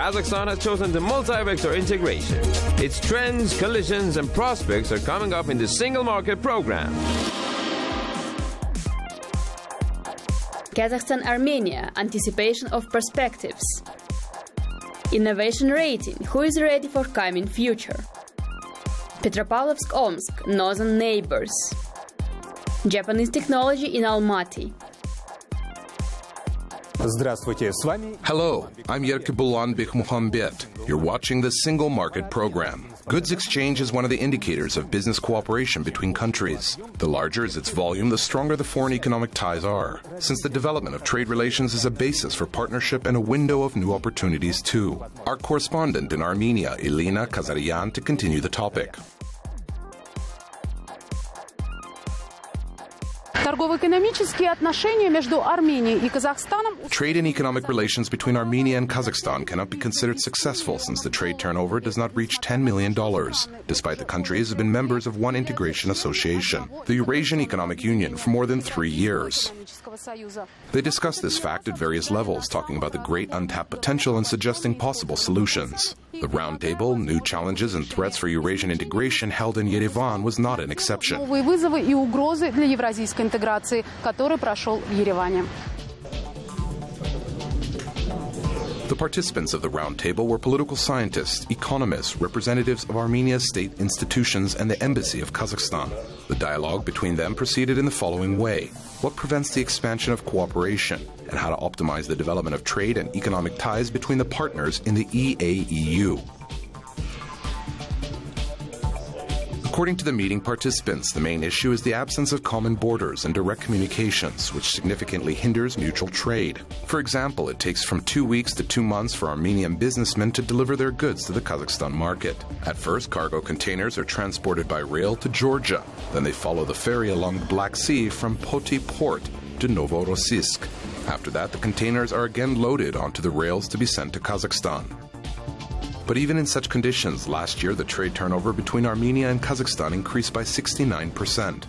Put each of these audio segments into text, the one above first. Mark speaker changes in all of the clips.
Speaker 1: Kazakhstan has chosen the multi-vector integration. Its trends, collisions, and prospects are coming up in the Single Market Program.
Speaker 2: Kazakhstan-Armenia, anticipation of perspectives. Innovation rating, who is ready for coming future? Petropavlovsk-Omsk, northern neighbors. Japanese technology in Almaty.
Speaker 3: Hello, I'm Yerke Bulanbek Muhammad. You're watching the Single Market Program. Goods exchange is one of the indicators of business cooperation between countries. The larger is its volume, the stronger the foreign economic ties are, since the development of trade relations is a basis for partnership and a window of new opportunities too. Our correspondent in Armenia, Elena Kazaryan, to continue the topic. Trade and economic relations between Armenia and Kazakhstan cannot be considered successful since the trade turnover does not reach $10 million, despite the countries have been members of one integration association, the Eurasian Economic Union, for more than 3 years. They discussed this fact at various levels, talking about the great untapped potential and suggesting possible solutions. The roundtable, New Challenges and Threats for Eurasian Integration, held in Yerevan, was not an exception. The participants of the roundtable were political scientists, economists, representatives of Armenia's state institutions, and the Embassy of Kazakhstan. The dialogue between them proceeded in the following way: what prevents the expansion of cooperation, and how to optimize the development of trade and economic ties between the partners in the EAEU. According to the meeting participants, the main issue is the absence of common borders and direct communications, which significantly hinders mutual trade. For example, it takes from 2 weeks to 2 months for Armenian businessmen to deliver their goods to the Kazakhstan market. At first, cargo containers are transported by rail to Georgia. Then they follow the ferry along the Black Sea from Poti Port to Novorossiysk. After that, the containers are again loaded onto the rails to be sent to Kazakhstan. But even in such conditions, last year the trade turnover between Armenia and Kazakhstan increased by 69%.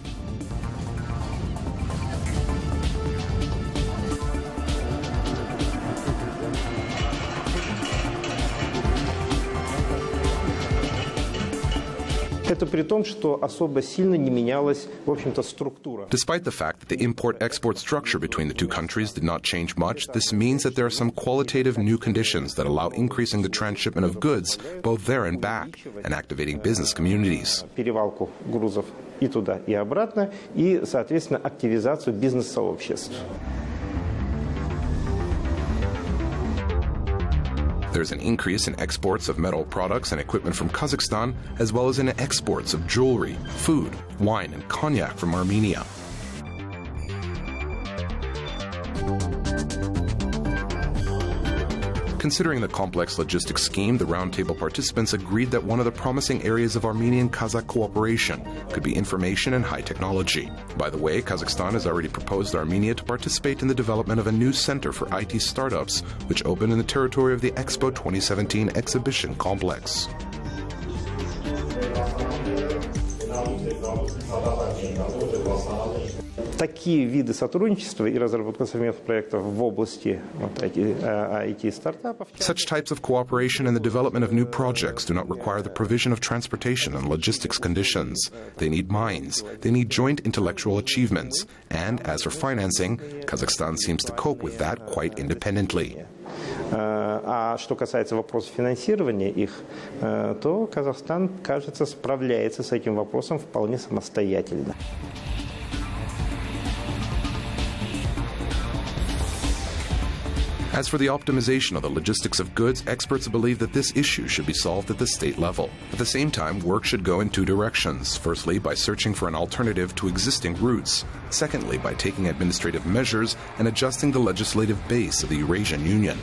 Speaker 4: Despite
Speaker 3: the fact that the import-export structure between the two countries did not change much, this means that there are some qualitative new conditions that allow increasing the transshipment of goods both there and back, and activating business communities. There's an increase in exports of metal products and equipment from Kazakhstan, as well as in exports of jewelry, food, wine, and cognac from Armenia. Considering the complex logistics scheme, the roundtable participants agreed that one of the promising areas of Armenian-Kazakh cooperation could be information and high technology. By the way, Kazakhstan has already proposed Armenia to participate in the development of a new center for IT startups, which opened in the territory of the Expo 2017 exhibition complex.
Speaker 4: Такие виды сотрудничества и разработка совместных проектов в области IT-стартапов.
Speaker 3: Such types of cooperation and the development of new projects do not require the provision of transportation and logistics conditions. They need minds, they need joint intellectual achievements, and as for financing, Kazakhstan seems to cope with that quite independently.
Speaker 4: А что касается вопросов финансирования их, то Казахстан, кажется, справляется с этим вопросом вполне самостоятельно.
Speaker 3: As for the optimization of the logistics of goods, experts believe that this issue should be solved at the state level. At the same time, work should go in two directions. Firstly, by searching for an alternative to existing routes. Secondly, by taking administrative measures and adjusting the legislative base of the Eurasian Union.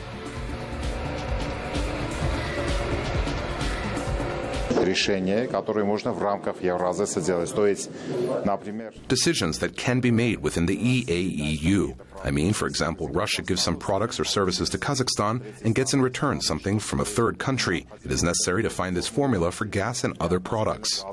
Speaker 3: Decisions that can be made within the EAEU. I mean, for example, Russia gives some products or services to Kazakhstan and gets in return something from a third country. It is necessary to find this formula for gas and other products.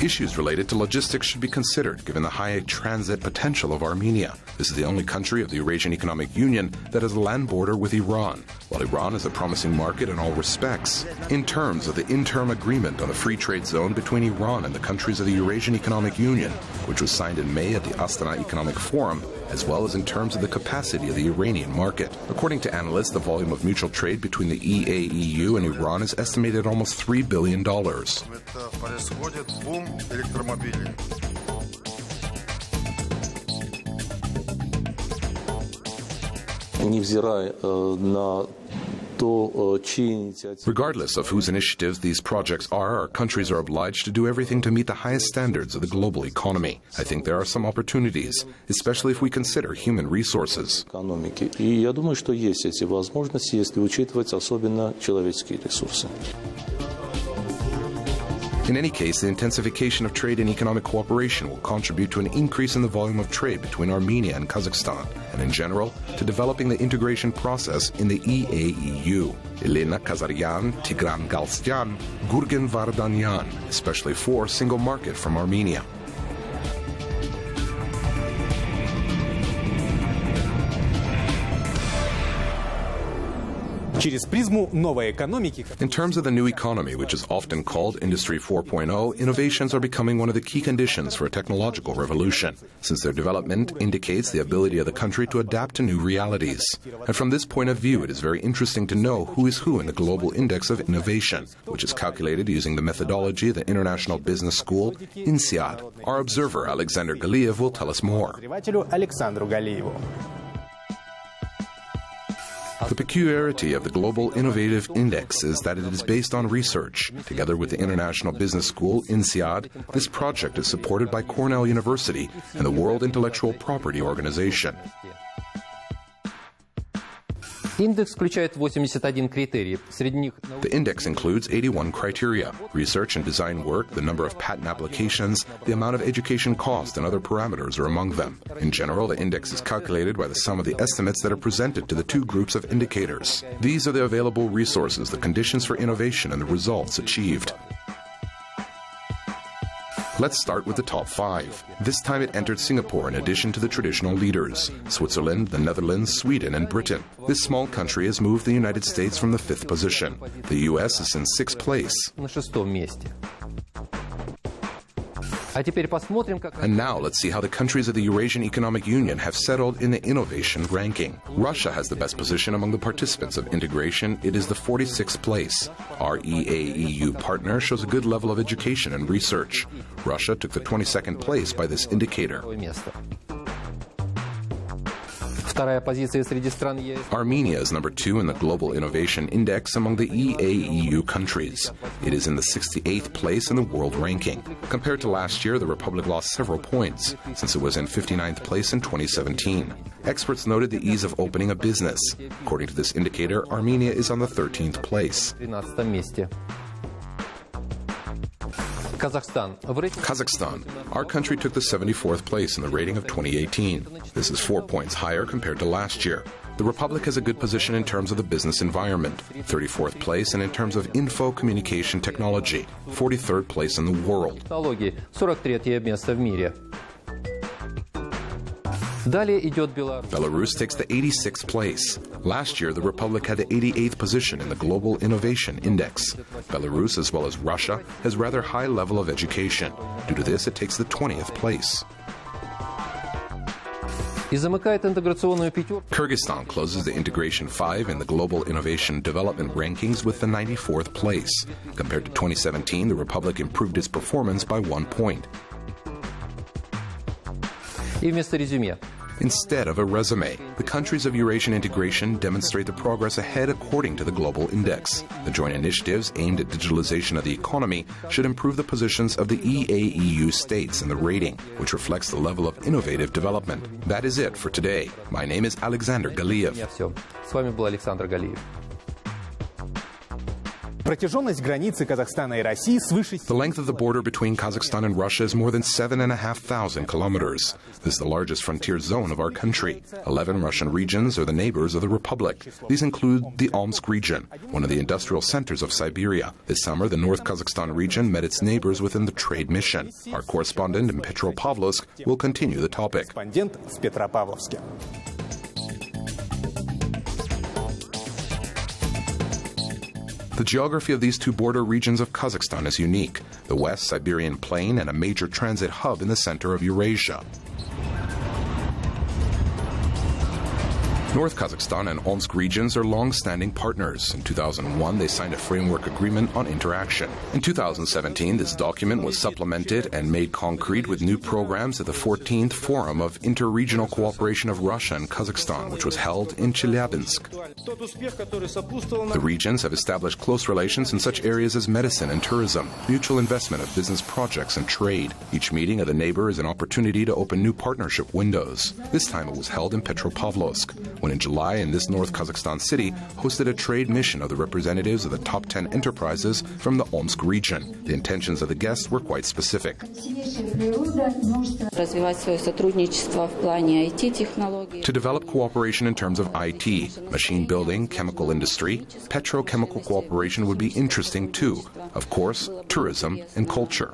Speaker 3: Issues related to logistics should be considered given the high transit potential of Armenia. This is the only country of the Eurasian Economic Union that has a land border with Iran, while Iran is a promising market in all respects. In terms of the interim agreement on a free trade zone between Iran and the countries of the Eurasian Economic Union, which was signed in May at the Astana Economic Forum, as well as in terms of the capacity of the Iranian market. According to analysts, the volume of mutual trade between the EAEU and Iran is estimated at almost $3 billion. Regardless of whose initiatives these projects are, our countries are obliged to do everything to meet the highest standards of the global economy. I think there are some opportunities, especially if we consider human resources. In any case, the intensification of trade and economic cooperation will contribute to an increase in the volume of trade between Armenia and Kazakhstan, and in general, to developing the integration process in the EAEU. Elena Kazaryan, Tigran Galstyan, Gurgen Vardanyan, especially for single market from Armenia. In terms of the new economy, which is often called Industry 4.0, innovations are becoming one of the key conditions for a technological revolution, since their development indicates the ability of the country to adapt to new realities. And from this point of view, it is very interesting to know who is who in the Global Index of Innovation, which is calculated using the methodology of the International Business School, INSEAD. Our observer, Alexander Galiev, will tell us more. The peculiarity of the Global Innovative Index is that it is based on research. Together with the International Business School, INSEAD, this project is supported by Cornell University and the World Intellectual Property Organization. The index includes 81 criteria: research and design work, the number of patent applications, the amount of education cost, and other parameters are among them. In general, the index is calculated by the sum of the estimates that are presented to the two groups of indicators. These are the available resources, the conditions for innovation, and the results achieved. Let's start with the top 5. This time it entered Singapore in addition to the traditional leaders: Switzerland, the Netherlands, Sweden, and Britain. This small country has moved the United States from the 5th position. The US is in 6th place. And now let's see how the countries of the Eurasian Economic Union have settled in the innovation ranking. Russia has the best position among the participants of integration. It is the 46th place. Our EAEU partner shows a good level of education and research. Russia took the 22nd place by this indicator. Armenia is number 2 in the Global Innovation Index among the EAEU countries. It is in the 68th place in the world ranking. Compared to last year, the Republic lost several points, since it was in 59th place in 2017. Experts noted the ease of opening a business. According to this indicator, Armenia is on the 13th place. Kazakhstan. Our country took the 74th place in the rating of 2018. This is 4 points higher compared to last year. The Republic has a good position in terms of the business environment, 34th place, and in terms of info communication technology, 43rd place in the world. Belarus takes the 86th place. Last year, the Republic had the 88th position in the Global Innovation Index. Belarus, as well as Russia, has rather high level of education. Due to this, it takes the 20th place. Kyrgyzstan closes the Integration 5 in the Global Innovation Development Rankings with the 94th place. Compared to 2017, the Republic improved its performance by 1 point. Instead of a resume, the countries of Eurasian integration demonstrate the progress ahead according to the Global Index. The joint initiatives aimed at digitalization of the economy should improve the positions of the EAEU states in the rating, which reflects the level of innovative development. That is it for today. My name is Alexander Galiev.
Speaker 5: Протяженность границы Казахстана и России свыше...
Speaker 3: The length of the border between Kazakhstan and Russia is more than 7,500 kilometers. This is the largest frontier zone of our country. 11 Russian regions are the neighbors of the Republic. These include the Omsk region, one of the industrial centers of Siberia. This summer, the North Kazakhstan region met its neighbors within the trade mission. Our correspondent in Petropavlovsk will continue the topic. The geography of these two border regions of Kazakhstan is unique. The West Siberian Plain and a major transit hub in the center of Eurasia. North Kazakhstan and Omsk regions are long-standing partners. In 2001, they signed a framework agreement on interaction. In 2017, this document was supplemented and made concrete with new programs at the 14th Forum of Inter-Regional Cooperation of Russia and Kazakhstan, which was held in Chelyabinsk. The regions have established close relations in such areas as medicine and tourism, mutual investment of business projects and trade. Each meeting of the neighbor is an opportunity to open new partnership windows. This time it was held in Petropavlovsk, when in July in this North Kazakhstan city hosted a trade mission of the representatives of the top 10 enterprises from the Omsk region. The intentions of the guests were quite specific. To develop cooperation in terms of IT, machine building, chemical industry, petrochemical cooperation would be interesting too. Of course, tourism and culture.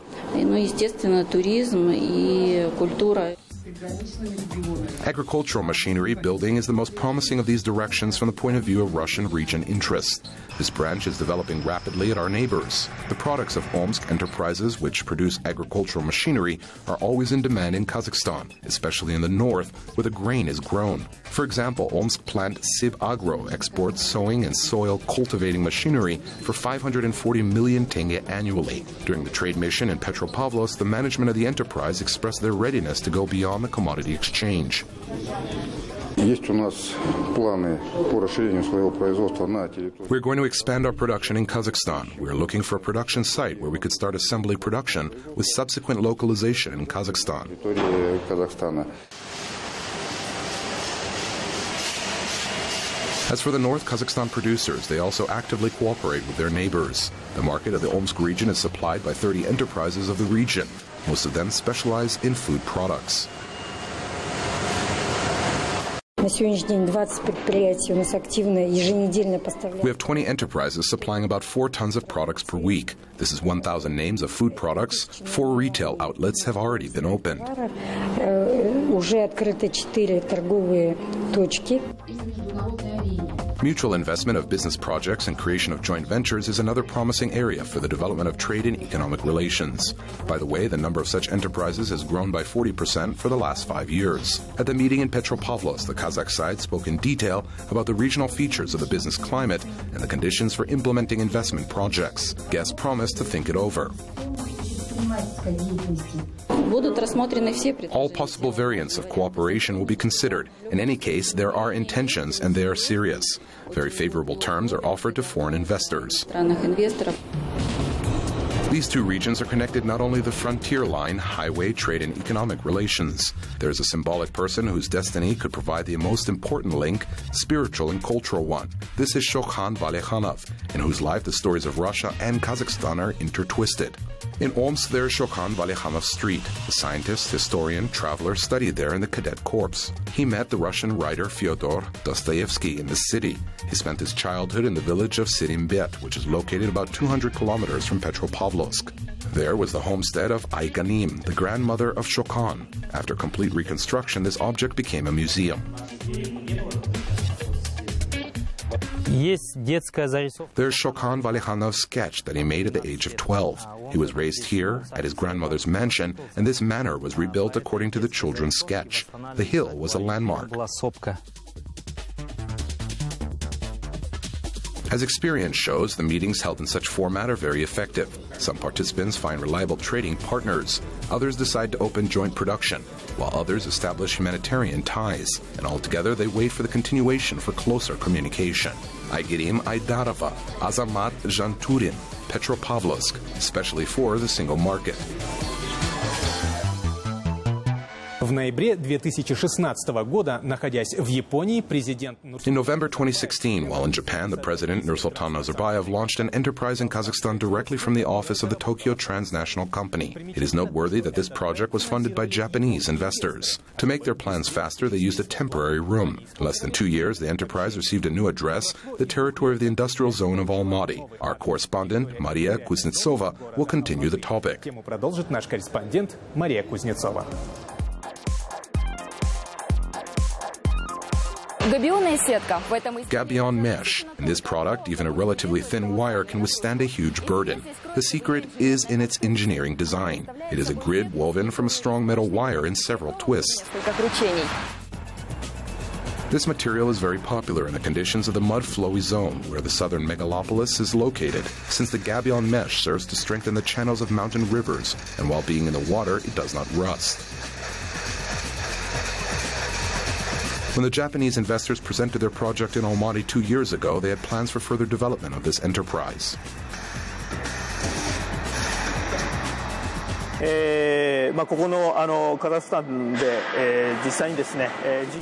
Speaker 3: Agricultural machinery building is the most promising of these directions from the point of view of Russian region interests. This branch is developing rapidly at our neighbors. The products of Omsk enterprises which produce agricultural machinery are always in demand in Kazakhstan, especially in the north where the grain is grown. For example, Omsk plant Sibagro exports sowing and soil cultivating machinery for 540 million tenge annually. During the trade mission in Petropavlovsk, the management of the enterprise expressed their readiness to go beyond the commodity exchange.
Speaker 6: We're
Speaker 3: going to expand our production in Kazakhstan. We're looking for a production site where we could start assembly production with subsequent localization in Kazakhstan. As for the North Kazakhstan producers, they also actively cooperate with their neighbors. The market of the Omsk region is supplied by 30 enterprises of the region. Most of them specialize in food products. We have 20 enterprises supplying about 4 tons of products per week. This is 1,000 names of food products. 4 retail outlets have already been opened. Mutual investment of business projects and creation of joint ventures is another promising area for the development of trade and economic relations. By the way, the number of such enterprises has grown by 40% for the last 5 years. At the meeting in Petropavlovsk, the Kazakh side spoke in detail about the regional features of the business climate and the conditions for implementing investment projects. Guests promised to think it over. All possible variants of cooperation will be considered. In any case, there are intentions and they are serious. Very favorable terms are offered to foreign investors. These two regions are connected not only the frontier line, highway, trade, and economic relations. There is a symbolic person whose destiny could provide the most important link, spiritual and cultural one. This is Shokhan Valekhanov, in whose life the stories of Russia and Kazakhstan are intertwisted. In Omsk, there is Shokhan Valekhanov Street. The scientist, historian, traveler studied there in the cadet corps. He met the Russian writer Fyodor Dostoevsky in the city. He spent his childhood in the village of Sirimbet, which is located about 200 kilometers from Petropavlovsk. There was the homestead of Ayganim, the grandmother of Shokhan. After complete reconstruction, this object became a museum. There's Shokhan Valekhanov's sketch that he made at the age of 12. He was raised here, at his grandmother's mansion, and this manor was rebuilt according to the children's sketch. The hill was a landmark. As experience shows, the meetings held in such format are very effective. Some participants find reliable trading partners. Others decide to open joint production, while others establish humanitarian ties. And altogether, they wait for the continuation for closer communication. Aygirim Aydarova, Azamat Janturin, Petropavlovsk, especially for the single market.
Speaker 5: ноябре 2016 года, находясь в Японии, президент
Speaker 3: In November 2016, while in Japan, the president, Nursultan Nazarbayev, launched an enterprise in Kazakhstan directly from the office of the Tokyo transnational company. It is noteworthy that this project was funded by Japanese investors. To make their plans faster, they used a temporary room. In less than 2 years, the enterprise received a new address, the territory of the industrial zone of Almaty. Our correspondent, Maria Kuznetsova, will continue the topic.
Speaker 5: Тему продолжит наш корреспондент Мария Кузнецова.
Speaker 3: Gabion mesh. In this product, even a relatively thin wire can withstand a huge burden. The secret is in its engineering design. It is a grid woven from a strong metal wire in several twists. This material is very popular in the conditions of the mud-flowy zone where the southern megalopolis is located, since the gabion mesh serves to strengthen the channels of mountain rivers, and while being in the water, it does not rust. When the Japanese investors presented their project in Almaty 2 years ago, they had plans for further development of this enterprise.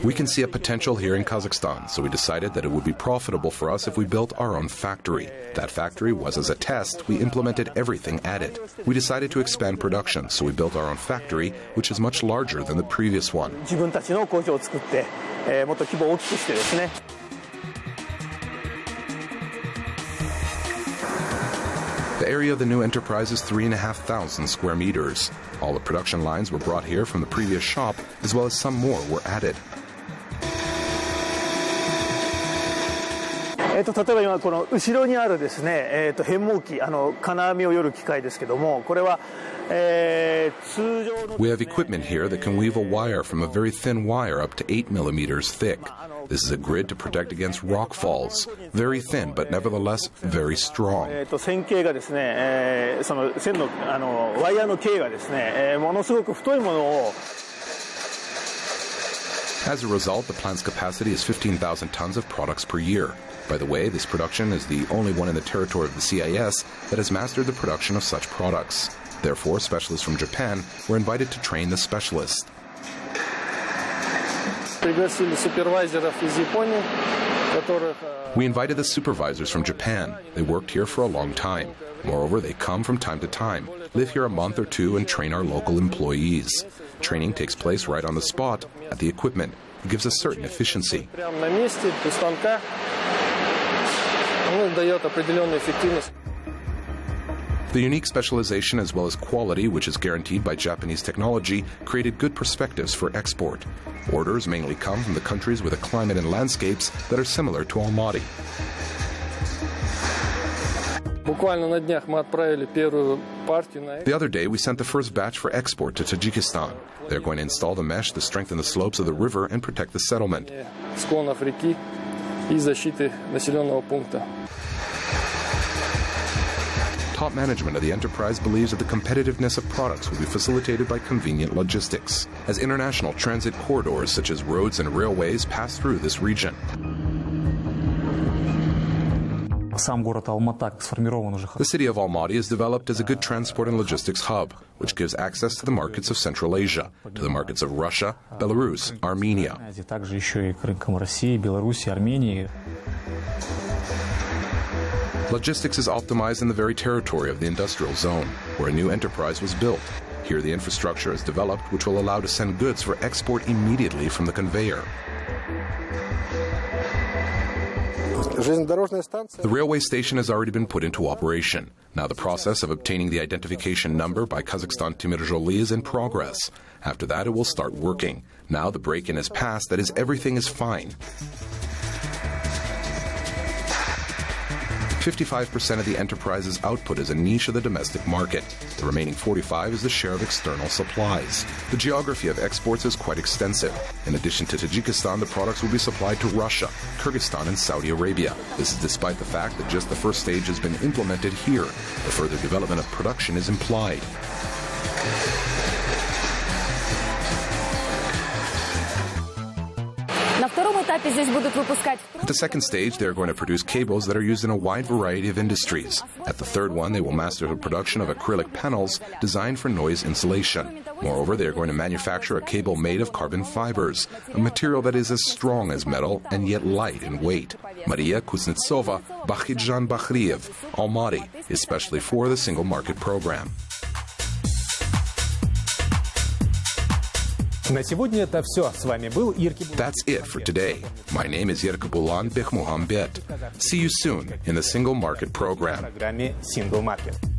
Speaker 3: We can see a potential here in Kazakhstan, so we decided that it would be profitable for us if we built our own factory. That factory was as a test. We implemented everything at it. We decided to expand production, so we built our own factory, which is much larger than the previous one. The area of the new enterprise is 3,500 square meters. All the production lines were brought here from the previous shop, as well as some more were added. We have equipment here that can weave a wire from a very thin wire up to 8 millimeters thick. This is a grid to protect against rock falls. Very thin, but nevertheless very strong. As a result, the plant's capacity is 15,000 tons of products per year. By the way, this production is the only one in the territory of the CIS that has mastered the production of such products. Therefore, specialists from Japan were invited to train the specialists. We invited the supervisors from Japan. They worked here for a long time. Moreover, they come from time to time, live here a month or two, and train our local employees. Training takes place right on the spot, at the equipment. It gives a certain efficiency. The unique specialization as well as quality, which is guaranteed by Japanese technology, created good perspectives for export. Orders mainly come from the countries with a climate and landscapes that are similar to Almaty. The other day, we sent the first batch for export to Tajikistan. They're going to install the mesh to strengthen the slopes of the river and protect the settlement. Top management of the enterprise believes that the competitiveness of products will be facilitated by convenient logistics, as international transit corridors such as roads and railways pass through this region. The city of Almaty is developed as a good transport and logistics hub, which gives access to the markets of Central Asia, to the markets of Russia, Belarus, Armenia. Logistics is optimized in the very territory of the industrial zone, where a new enterprise was built. Here the infrastructure is developed, which will allow to send goods for export immediately from the conveyor. The railway station has already been put into operation. Now the process of obtaining the identification number by Kazakhstan Joly is in progress. After that, it will start working. Now the break-in is passed, that is, everything is fine. 55% of the enterprise's output is a niche of the domestic market. The remaining 45% is the share of external supplies. The geography of exports is quite extensive. In addition to Tajikistan, the products will be supplied to Russia, Kyrgyzstan, and Saudi Arabia. This is despite the fact that just the first stage has been implemented here. The further development of production is implied. At the second stage, they're going to produce cables that are used in a wide variety of industries. At the third one, they will master the production of acrylic panels designed for noise insulation. Moreover, they are going to manufacture a cable made of carbon fibers, a material that is as strong as metal and yet light in weight. Maria Kuznetsova, Bakhidjan Bakhriev, Almaty, especially for the Single Market Program.
Speaker 5: На сегодня это все. С вами был Ирки.
Speaker 3: That's it for today. My name is Yerkebulan Bekmuhammed. See you soon in the Single Market Program.
Speaker 5: В программе Single Market.